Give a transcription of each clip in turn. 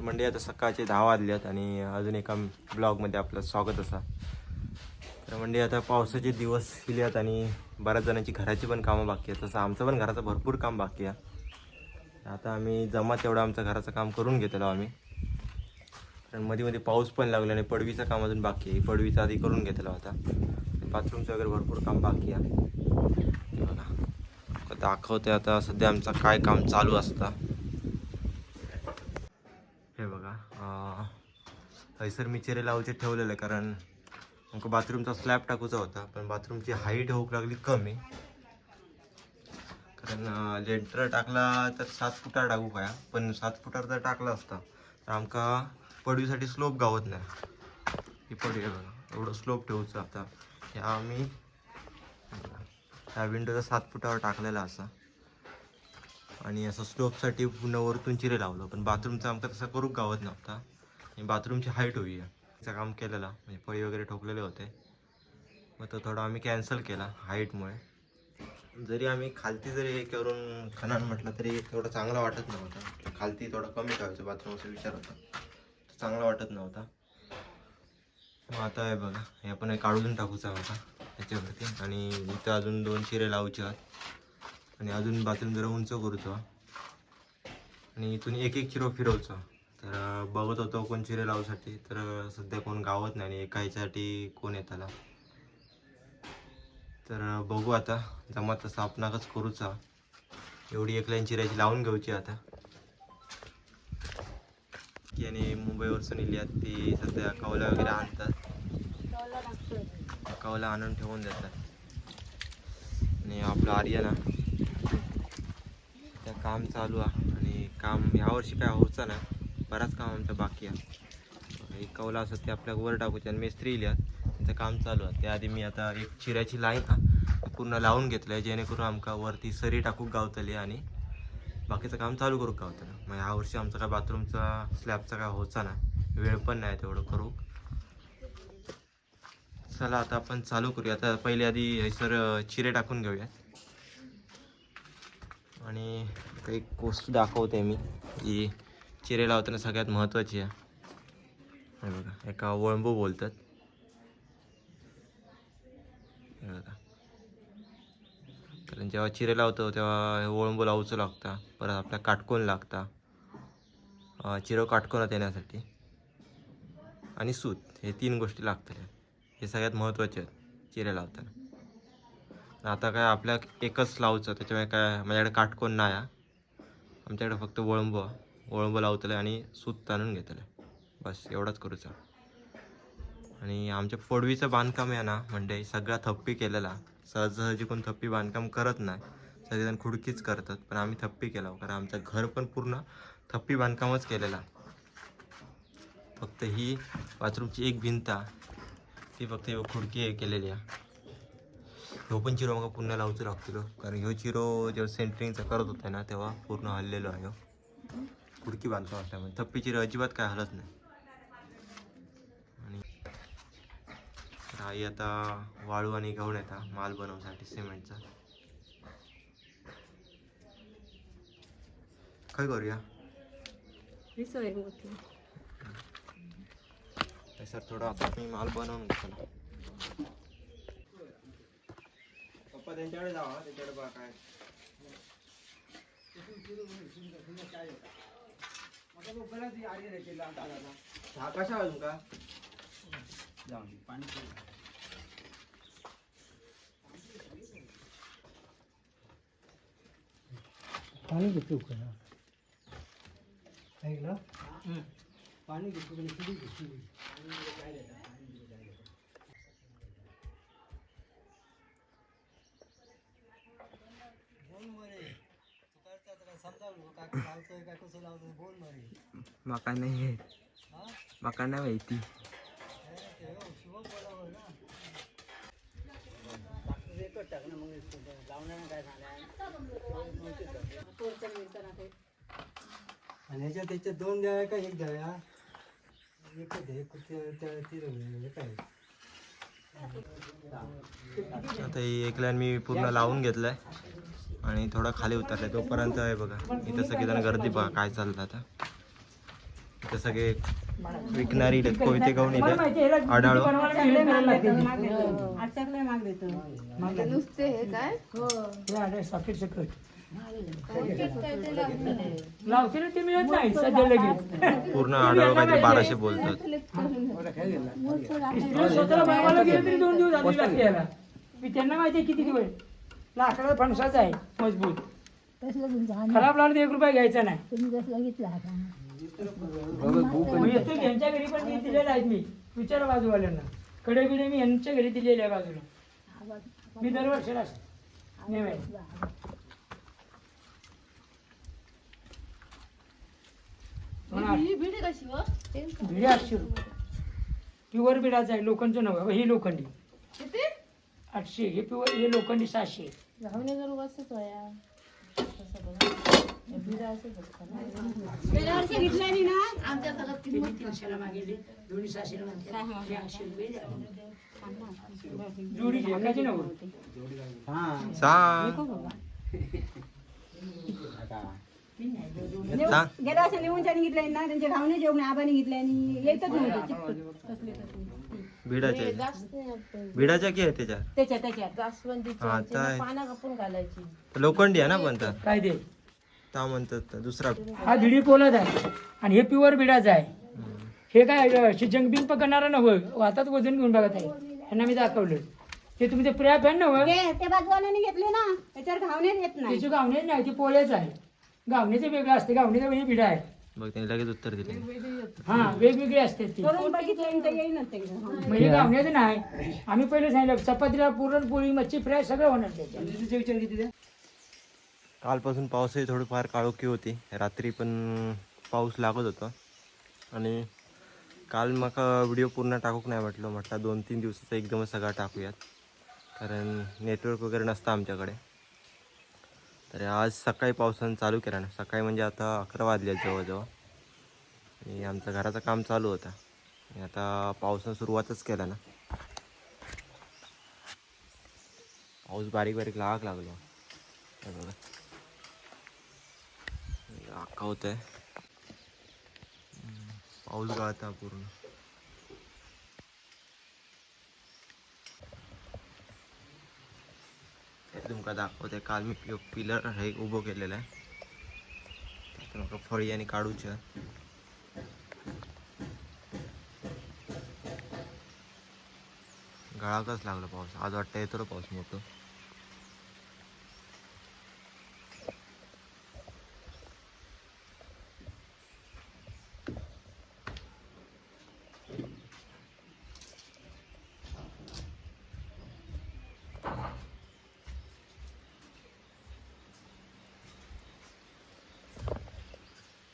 मंडळी आता सकाळचे 10 वाजलेत आणि अजून एका ब्लॉगमध्ये आपलं स्वागत असा. तर मंडळी आता पावसाचे दिवस गेलेत आणि बऱ्याच जणांची घराची पण कामं बाकी आहेत. तसं आमचं पण घराचं भरपूर काम बाकी आहे. आता आम्ही जमा तेवढं आमचं घराचं काम करून घेतलो आम्ही, कारण मध्ये मध्ये पाऊस पण लागला आणि पडवीचं काम अजून बाकी आहे. पडवीचं आधी करून घेतलं होता. बाथरूमचं वगैरे भरपूर काम बाकी आहे. हे बघा दाखवते आता सध्या आमचं काय काम चालू असतं. हे बघा हैसर मी चिरे लावचे ठेवलेलं, कारण आमका बाथरूमचा स्लॅब टाकूचा होता, पण बाथरूमची हाईट होऊक लागली कमी. कारण लेंटर टाकला तर 7 फुटार टाकू काय, पण 7 फुटार जर टाकला असता तर आमका पडवीसाठी स्लोप गावत नाही. ही पडवी बघा एवढं स्लोप ठेवूचं. आता ह्या आम्ही ह्या विंडोचा 7 फुटावर टाकलेला असा आणि असं स्लोपसाठी पुन्हा वरतून चिरे लावलं, पण बाथरूमचं आमका तसं करूक गावत नव्हता. आणि बाथरूमची हाईट होई याचं काम केलेलं, म्हणजे फळी वगैरे ठोकलेले होते, मग तो थोडा आम्ही कॅन्सल केला हाईटमुळे. जरी आम्ही खालती जरी हे करून खणान म्हटलं तरी थोडं चांगला वाटत नव्हता. खालती थोडं कमी ठेवायचं बाथरूम असा विचार होता, चांगला वाटत नव्हता. मग आता हे बघा हे आपण हे काढून टाकूचा होता ह्याच्यावरती, आणि इथं अजून 2 चिरे लावचे आहेत आणि अजून बाथरूम जरा उंच करूचो आणि इथून एक एक चिरो फिरवचा. तर बघत होतो कोण चिरे लावसाठी, तर सध्या कोण गावत नाही आणि एका ह्याच्यासाठी कोण येताला. तर बघू आता जमा तसं आपणाकच करूचा. एवढी एक लाईन चिऱ्याची लावून घ्यायची आता. की आणि मुंबईवरसून इल्यात ती सध्या कवला वगैरे आणतात, कवला आणून ठेवून देतात. आणि आपलं आर्यना त्या काम चालू आहे आणि काम यावर्षी काय होतं ना, बराच काम आमचं बाकी आहे. एक कवला असत ते आपल्या वर टाकूचे आणि मेस्त्री इल्यात त्यांचं काम चालू आहे. त्याआधी मी आता एक चिऱ्याची लाईन पूर्ण लावून घेतलं आहे, जेणेकरून आमका वरती सरी टाकूक गावतली आणि बाकीचं काम चालू करूक गावतलं. मग ह्या वर्षी आमचं काय बाथरूमचा स्लॅबचा काय होता ना, वेळ पण नाही तेवढं करू. चला आता आपण चालू करूया. आता पहिले आधी सर चिरे टाकून घेऊया आणि काही गोष्ट दाखवते मी जी चिरे लावताना सगळ्यात महत्त्वाची आहे. हे बघा एका वळंबू बोलतात. हे बघा, कारण जेव्हा चिरे लावतो तेव्हा वळंबू लावूचं लागतं, परत आपल्या काटकोन लागता चिरो काटकोनात येण्यासाठी, आणि सूत, हे 3 गोष्टी लागतात. हे सगळ्यात महत्त्वाचे आहेत चिरे लावताना. आता काय आपल्या एकच लावचं, त्याच्यामुळे काय माझ्याकडे काटकोन नाही आहे. आमच्याकडे फक्त वळंबू लावतलं आणि सूत ताणून घेतलं, बस एवढाच करूचा. आणि आमच्या पडवीचं बांधकाम आहे ना, म्हणजे सगळा थप्पी केलेला. सहजासहजी कोण थप्पी बांधकाम करत नाही, सगळेजण खुडकीच करतात, पण आम्ही थप्पी केला, कारण आमचं घर पण पूर्ण थप्पी बांधकामच केलेला. फक्त ही बाथरूमची एक भिंत ती फक्त खुडकी केलेली आहे. ह्यो पण चिरो मग पुन्हा लावचं लागतो, कारण ह्यो चिरो जेव्हा सेंटरिंगचा करत होता ना तेव्हा पूर्ण हललेलो आहे. खुडकी बांधकाम असल्यामुळे थप्पी चिरो अजिबात काय हलत नाही. आणि आई आता वाळू आणि घेऊन येतात माल बनवण्यासाठी सिमेंटचा. काय करूया सर, थोडा आता मी माल बनवून घेतो. पप्पा त्यांच्याकडे जावा, त्यांच्याकडे बघा काय हा कशा वाजून का पाणी पाणी घेतो का ऐकलं पाणी घेतो का किती घेतली माका नाही माका नाही माहिती. आणि ह्याच्यात त्याच्यात 2 द्याव्या का 1 द्याव्या? एकच आहे काय. आता ही एक लाईन मी पूर्ण लावून घेतलाय आणि थोडा खाली उतरलाय. तोपर्यंत आहे बघा इथं सगळेजण गर्दी बघा काय चाललं. आता ते सगळे विकणारी कोयते खाऊन इथे आढाळो. नुसते हे काय पूर्ण आढाळो काहीतरी 1200 बोलतात. त्यांना माहिती किती दिवस लाकडाचा फणसाचा आहे मजबूत. खराब लागला तर 1 रुपया घ्यायचा नाही. येतो यांच्या घरी पण मी दिलेले आहेत. मी विचार बाजूवाल्यांना कडे बिडे मी यांच्या घरी दिलेले आहे बाजूला. मी दरवर्षीला असतो नेहमी. भिडी कशी व भिडे 800 रुपये प्युअर बिडाचं आहे. लोखंडचं नव्हे ही लोखंडी किती 800. हे प्युअर हे लोखंडी 700. घावणे करू कसं वया गेल्या वर्षी घेतल्यानी ना आमच्या सगळ्यात किंमत दोन्ही 700 जोडी एकाची नव्हती. गेल्या वर्षी लिहून घेतले ना त्यांचे घावणे जेवण आबाने घेतले आणि येतच नव्हते. भिडाच्या की आहे त्याच्या त्याच्यात हा, काय? पानं कापून घालायची. लोखंडी आहे ना पण तर काय ते ता म्हणतात दुसरा. हा भिडी पोलत आहे आणि हे प्युअर बिडाचं आहे. हे काय जंगबिंग पकडणारा नव्हतं. हातात वजन घेऊन बघत आहे. यांना मी दाखवलं ते तुम्ही ते प्रिया फॅन नव्हे ते बाजूवाल्याने घेतले ना त्याच्यावर घावणे येत नाही. त्याचे गावणे नाही ते पोळ्याच आहे. गावण्याचे वेगळं असते. गावण्याचं वेगळी भिडा आहे. बघ त्यांनी लगेच उत्तर दिले. हा वेगवेगळे असते ते. करून बघितलं तर येईनच ते. म्हणजे गावण्याचं नाही. आम्ही पहिले सांगितलं चपातीला पुरणपोळी मच्छी फ्राय सगळं होणार त्याच्यात. कालपासून पावसही थोडीफार काळोखी होती. रात्री पण पाऊस लागत होता आणि काल मग व्हिडिओ पूर्ण टाकूक नाही म्हटलं 2-3 दिवसाचा एकदमच सगळा टाकूयात, कारण नेटवर्क वगैरे नसतं आमच्याकडे. तर आज सकाळी पावसानं चालू केला ना. सकाळी म्हणजे आता 11 वाजले जवळजवळ आणि आमचं घराचं काम चालू होतं आणि आता पावसानं सुरुवातच केला ना. पाऊस बारीक बारीक लागला. हे बघा अख्खा होत आहे. पाऊस गळता पूर्ण. तुमका दाखवते काल मी पिलर हे उभं केलेलं आहे. त्यात फळी आणि काढूच्या गळाकच लागला पाऊस. आज वाटतं येतो पाऊस मोठं.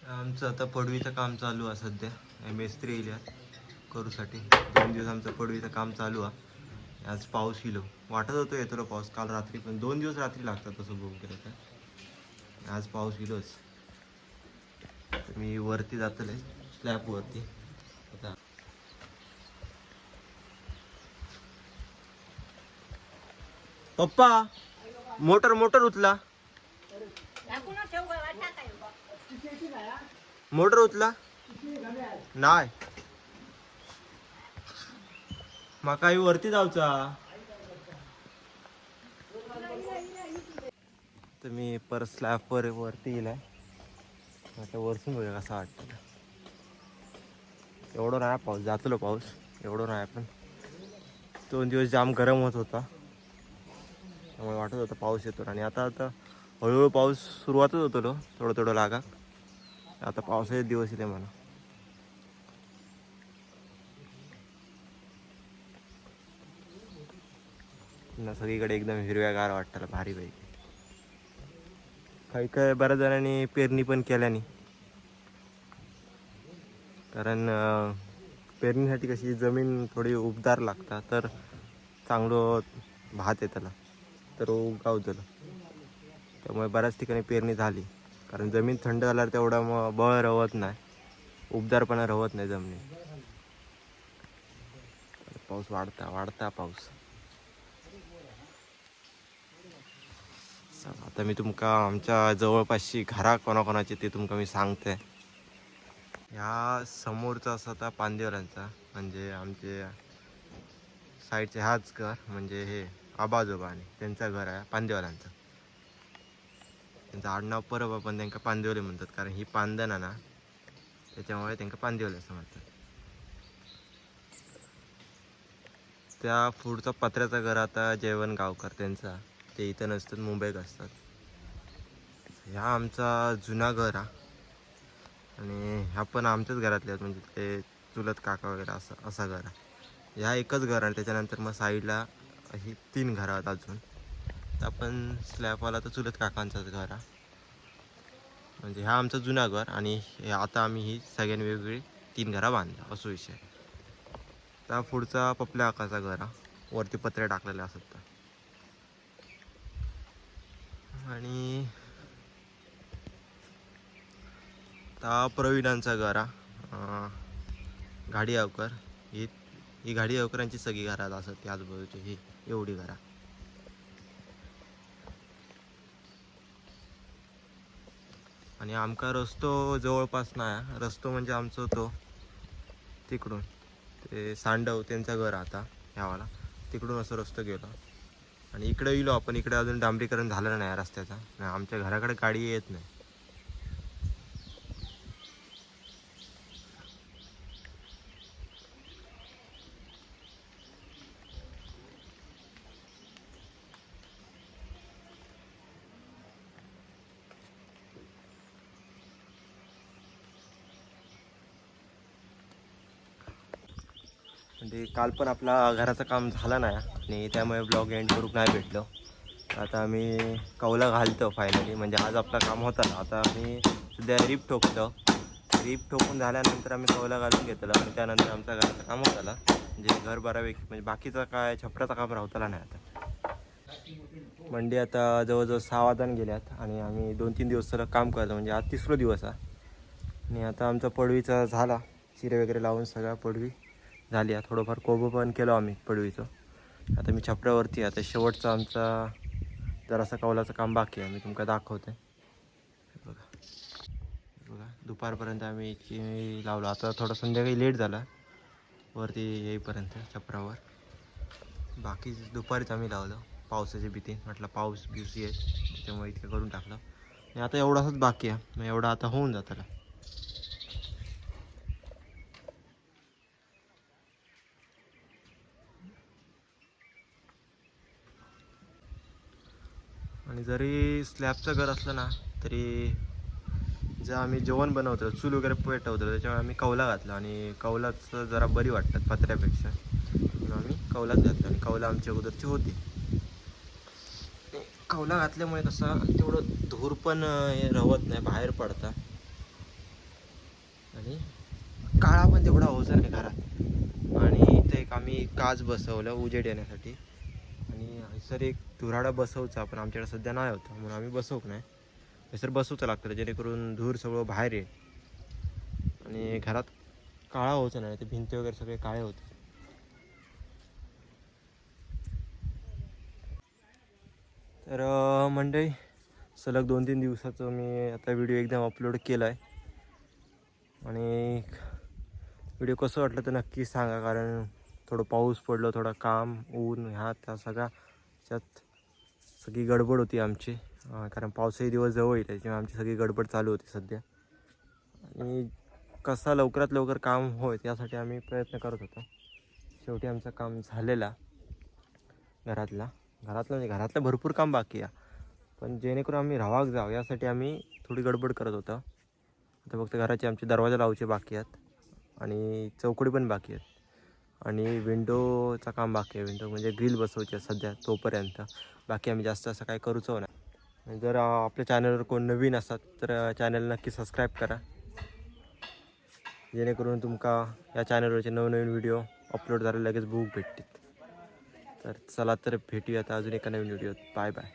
आमचं आता पडवीचं काम चालू आहे सध्या. मेस्त्री येईल करूसाठी. 2 दिवस आमचं पडवीचं काम चालू आहे. आज पाऊस येलो वाटत होतो येतो पाऊस. काल रात्री पण 2 दिवस रात्री लागतात तसं बघून केलं तर. आज पाऊस येलोच. मी वरती जातले स्लॅबवरती आता. पप्पा मोटर उचला. मोटर उचला नाही मग काही वरती जाऊचा. तर मी पर स्लॅब वरती गेलाय. आता वरसून बघूया कसा वाटतं. एवढं नाही पाऊस जातलो पाऊस एवढं नाही, पण 2 दिवस जाम गरम होत होता त्यामुळे वाटत होतं पाऊस येतो. आणि आता हळूहळू पाऊस सुरुवातच होतो थोडं लागा. आता पावसाचे दिवस येते म्हणा. सगळीकडे एकदम हिरव्यागार वाटतं भारी पैकी. काही बऱ्याच जणांनी पेरणी पण केल्यानी, कारण पेरणीसाठी कशी जमीन थोडी उबदार लागतात तर चांगलं भात आहे त्याला तर उगावतं. त्यामुळे बऱ्याच ठिकाणी पेरणी झाली, कारण जमीन थंड झाल्यावर तेवढा मग बळ रवत नाही, उबदारपणा रवत नाही जमिनीत. पाऊस वाढता पाऊस. आता मी तुमका आमच्या जवळपासची घरा कोणाकोणाची ते तुमका मी सांगते. ह्या समोरचा असा होता पांदेवाल्यांचा, म्हणजे आमचे साईडचे हाच घर, म्हणजे हे आबाजोबा आणि त्यांचं घर आहे पांदेवाल्यांचं. त्यांचं आडनाव परब, पण त्यांना पांदेवले म्हणतात, कारण ही पांदण आहे ना, त्याच्यामुळे त्यांना पांदेवले असं म्हणतात. त्या पुढचा पत्र्याचा घर आता जयवंत गावकर त्यांचा, ते इथं नसतात, मुंबईत असतात. ह्या आमचा जुना घर हा, आणि ह्या पण आमच्याच घरातले आहेत, म्हणजे ते चुलत काका वगैरे असा घर आहे. ह्या एकच घर आहे. त्याच्यानंतर मग साईडला ही 3 घरं आहेत अजून. तर आपण स्लॅबवाला तर चुलत काकांचाच घर आहे. म्हणजे ह्या आमचं जुना घर, आणि आता आम्ही ही सगळ्यांनी वेगवेगळी 3 घरं बांधल्या, असं विषय. त्या पुढचा पपल्या आकाचा घर हा, वरती पत्रे टाकलेले असतात. आणि त्या प्रवीणांचा घर हा, गाडी अवकर, ही गाडी अवकरांची सगळी घरात असतात, ती आजूबाजूची ही एवढी घरा. आणि आमका रस्तो जवळपास नाही, रस्तो म्हणजे आमचं तो तिकडून ते सांडव त्यांचं घर आता ह्यावाला, तिकडून असं रस्तो गेलो आणि इकडे येलो आपण. इकडे अजून डांबरीकरण झालं नाही रस्त्याचा, आमच्या घराकडे गाडी येत नाही. म्हणजे काल पण आपला घराचं काम झालं नाही आणि त्यामुळे ब्लॉग एंड करूक नाही भेटलो. आता आम्ही कौला घालतो फायनली, म्हणजे आज आपलं काम होतं ना. आता आम्ही सध्या रिप ठोकतो. रिप ठोकून झाल्यानंतर आम्ही कौला घालून घेतलं आणि त्यानंतर आमचं घराचं काम होतं ना, म्हणजे घर बऱ्यापैकी, म्हणजे बाकीचं काय छपराचं काम राहतला नाही. आता मंडी आता जवळजवळ 6 वाजून गेल्यात आणि आम्ही 2-3 दिवस सलग काम करतो, म्हणजे आज 3रा दिवस आहे. आणि आता आमचा पडवीचा झाला, चिरे वगैरे लावून सगळा पडवी झाली आहे. थोडंफार कोबं पण केलं आम्ही पडवीचं. आता मी छपऱ्यावरती आता शेवटचा आमचा जरासा कौलाचं काम बाकी आहे, मी तुमका दाखवते. बघा दुपारपर्यंत आम्ही लावलो. आता थोडं संध्याकाळी लेट झाला वरती येईपर्यंत छपरावर. बाकी दुपारीच आम्ही लावलं, पावसाची भीती, म्हटलं पाऊस बिऊस येत, त्याच्यामुळे इतकं करून टाकलं. आणि आता एवढाच बाकी आहे, मग एवढा आता होऊन जातं. आणि जरी स्लॅबचं घर असलं ना, तरी जर आम्ही जेवण बनवतो, चूल वगैरे पेटवतो, त्याच्यामुळे आम्ही कौला घातला. आणि कौलाच जरा बरी वाटतात पत्र्यापेक्षा, म्हणून आम्ही कौलाच घातलं. आणि कौला आमच्या अगोदरची होती. कौला घातल्यामुळे कसं तेवढं धूर पण रवत नाही, बाहेर पडता, आणि काळा पण तेवढा ओझर नाही घरात. आणि इथे एक आम्ही काच बसवलं उजेड येण्यासाठी. आणि सर एक धुराडा बसवचा, पण आमच्याकडे सध्या नाही होतं, म्हणून आम्ही बसवक नाही. हे सर बसवचं लागतं, जेणेकरून धूर सगळं बाहेर येईल आणि घरात काळा व्हायचं नाही, ते भिंती वगैरे सगळे काळे होते. तर मंडळी, सलग 2-3 दिवसाचं मी आता व्हिडिओ एकदम अपलोड केला आहे. आणि व्हिडिओ कसं वाटलं तर नक्की सांगा, कारण थोडं पाऊस पडलं, थोडं काम, ऊन, ह्या त्या सगळ्यात सगळी गडबड होती आमची, कारण पावसाचे दिवस जवळ येईल, त्याच्यामुळे आमची सगळी गडबड चालू होती सध्या. आणि कसा लवकरात लवकर काम होय त्यासाठी आम्ही प्रयत्न करत होतो. शेवटी आमचं काम झालेला घरातलं म्हणजे घरातलं भरपूर काम बाकी आहे, पण जेणेकरून आम्ही राहावं जावं यासाठी आम्ही थोडी गडबड करत होतो. आता फक्त घराचे आमचे दरवाजा लावायचे बाकी आहेत, आणि चौकडी पण बाकी आहेत, आणि विंडोचा काम बाकी आहे. विंडो म्हणजे ग्रिल बसवायची आहे सध्या, तोपर्यंत बाकी आम्ही जास्त असं काय करूच नाही. जर आपल्या चॅनलवर कोण नवीन असतात तर चॅनल नक्की सबस्क्राईब करा, जेणेकरून तुमका या चॅनलवरचे नवनवीन व्हिडिओ अपलोड झाले लगेच बघूक भेटतील. तर चला तर भेटूया आता अजून एका नवीन व्हिडिओत. Bye bye.